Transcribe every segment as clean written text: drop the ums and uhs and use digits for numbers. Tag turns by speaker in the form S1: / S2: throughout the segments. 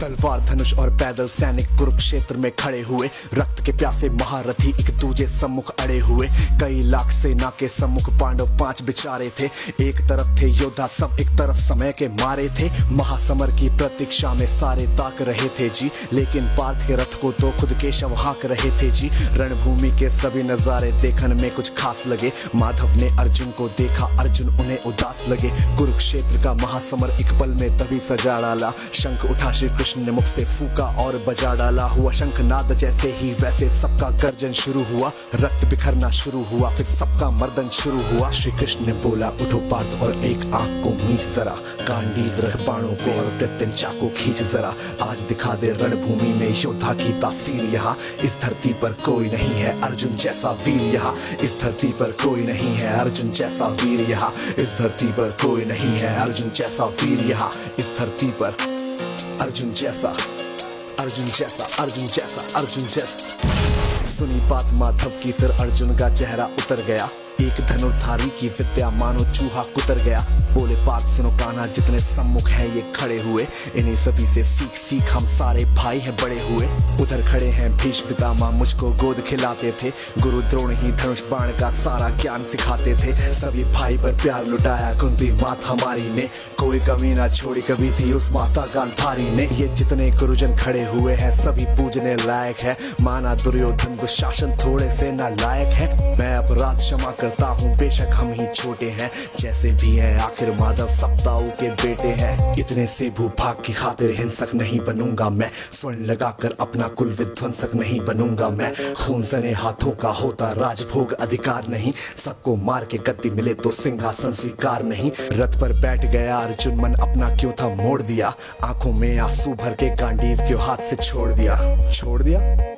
S1: तलवार धनुष और पैदल सैनिक कुरुक्षेत्र में खड़े हुए। रक्त के प्यासे महारथी एक दूजे सम्मुख अड़े हुए। कई लाख सेना के सम्मुख पांडव 5 बिचारे थे। एक तरफ थे योद्धा सब, एक तरफ समय के मारे थे। महासमर की प्रतीक्षा में सारे ताक रहे थे जी, लेकिन पार्थ के रथ को तो खुद केशव हाँक रहे थे जी। रणभूमि के सभी नजारे देखने में कुछ खास लगे। माधव ने अर्जुन को देखा, अर्जुन उन्हें उदास लगे। कुरुक्षेत्र का महासमर एक पल में तभी सजा डाला। शंख उठा श्री कृष्ण ने मुख से फूका और बजा डाला। हुआ शंखनाद जैसे ही वैसे सबका गर्जन शुरू हुआ। रक्त बिखरना शुरू हुआ, फिर सबका मर्दन शुरू हुआ। श्री कृष्ण ने बोला उठो पार्थ और एक आंख को मीच जरा। गांडीव रख बाणों को और प्रत्यंचा को खींच जरा। आज दिखा दे रणभूमि में योद्धा की तासीर यहाँ। इस धरती पर कोई नहीं है अर्जुन जैसा वीर यहाँ। इस धरती पर कोई नहीं है अर्जुन जैसा वीर यहाँ। इस धरती पर कोई नहीं है अर्जुन जैसा वीर यहाँ। इस धरती पर अर्जुन जैसा, अर्जुन जैसा, अर्जुन जैसा, अर्जुन जैसा। सुनी बात माधव की फिर अर्जुन का चेहरा उतर गया। एक धनुर्धारी की विद्या मानो चूहा कुतर गया। बोले पार्थ सुनो कान्हा, जितने सम्मुख हैं ये खड़े हुए। इन्हीं सभी से सीख सीख हम सारे भाई हैं बड़े हुए। उधर खड़े हैं भीष्म पितामह, मुझको गोद खिलाते थे। गुरु द्रोण ही धनुष बाण का सारा ज्ञान सिखाते थे। सभी भाई पर प्यार लुटाया कुंती माता हमारी ने। कोई कमी ना छोड़ी कभी थी उस माता गांधारी ने। ये जितने गुरुजन खड़े हुए हैं सभी पूजने लायक है। माना दुर्योधन दुशासन थोड़े से नालायक है। मैं अपराध क्षमा करता हूँ बेशक हम ही छोटे हैं। जैसे भी हैं आखिर माधव सप्ताऊ के बेटे हैं। इतने से भूभाग की खातिर हिंसक नहीं बनूंगा मैं। स्वर्ण लगाकर अपना कुल विध्वंसक नहीं बनूंगा मैं। खून सने हाथों का होता राजभोग अधिकार नहीं। सबको मार के गद्दी मिले तो सिंहासन स्वीकार नहीं। रथ पर बैठ गया अर्जुन, मन अपना क्यों था मोड़ दिया। आंखों में आंसू भर के गांडीव क्यों हाथ से छोड़ दिया। छोड़ दिया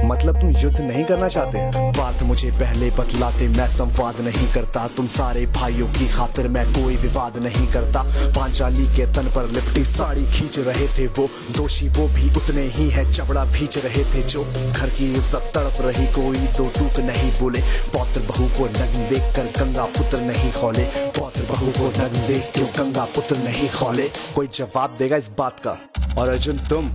S1: मतलब तुम युद्ध नहीं करना चाहते। बात मुझे पहले बतलाते, मैं संवाद नहीं करता। तुम सारे भाइयों की खातिर मैं कोई विवाद नहीं करता। पांचाली के तन पर लिपटी साड़ी खींच रहे थे वो। दोषी वो भी उतने ही है, चबड़ा भींच रहे थे जो। घर की इज्जत तड़प रही, कोई दो टूक नहीं बोले। पौत्र बहू को नग्न देख कर गंगा पुत्र नहीं खोले। पौत्र बहू को नग्न देख क्यों गंगा पुत्र नहीं खोले। कोई जवाब देगा इस बात का। और अर्जुन तुम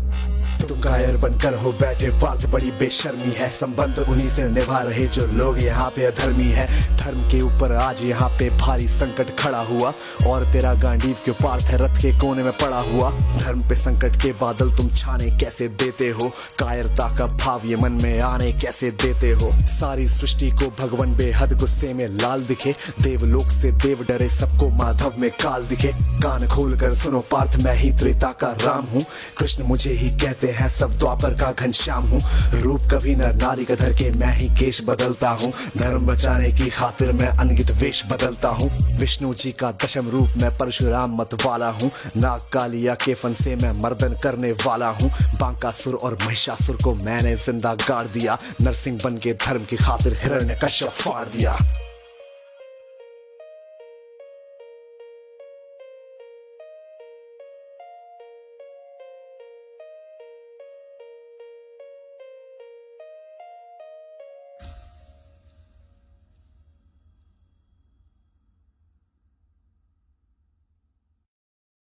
S1: कायर बनकर हो बैठे। पार्थ बड़ी बेशर्मी है, संबंध उन्हीं से निभा रहे जो लोग यहाँ पे अधर्मी है। धर्म के ऊपर आज यहाँ पे भारी संकट खड़ा हुआ। और तेरा गांडीव क्यों पार्थ है रथ के कोने में पड़ा हुआ। धर्म पे संकट के बादल तुम छाने कैसे देते हो। कायरता का भाव ये मन में आने कैसे देते हो। सारी सृष्टि को भगवान बेहद गुस्से में लाल दिखे। देवलोक से देव डरे, सबको माधव में काल दिखे। कान खोल कर सुनो पार्थ, मैं ही त्रेता का राम हूँ। कृष्ण मुझे ही कहते हैं सब द्वापर का घनश्याम हूँ। रूप कभी नर नारी का धर के मैं ही केश बदलता हूँ। धर्म बचाने की खातिर मैं अनगित वेश बदलता हूँ। विष्णु जी का दशम रूप मैं परशुराम मत वाला हूँ। नाग कालिया के फन से मैं मर्दन करने वाला हूँ। बांकासुर और महिषासुर को मैंने जिंदा गाड़ दिया। नरसिंह बन के धर्म की खातिर हिरण्यकश्यप फाड़ दिया।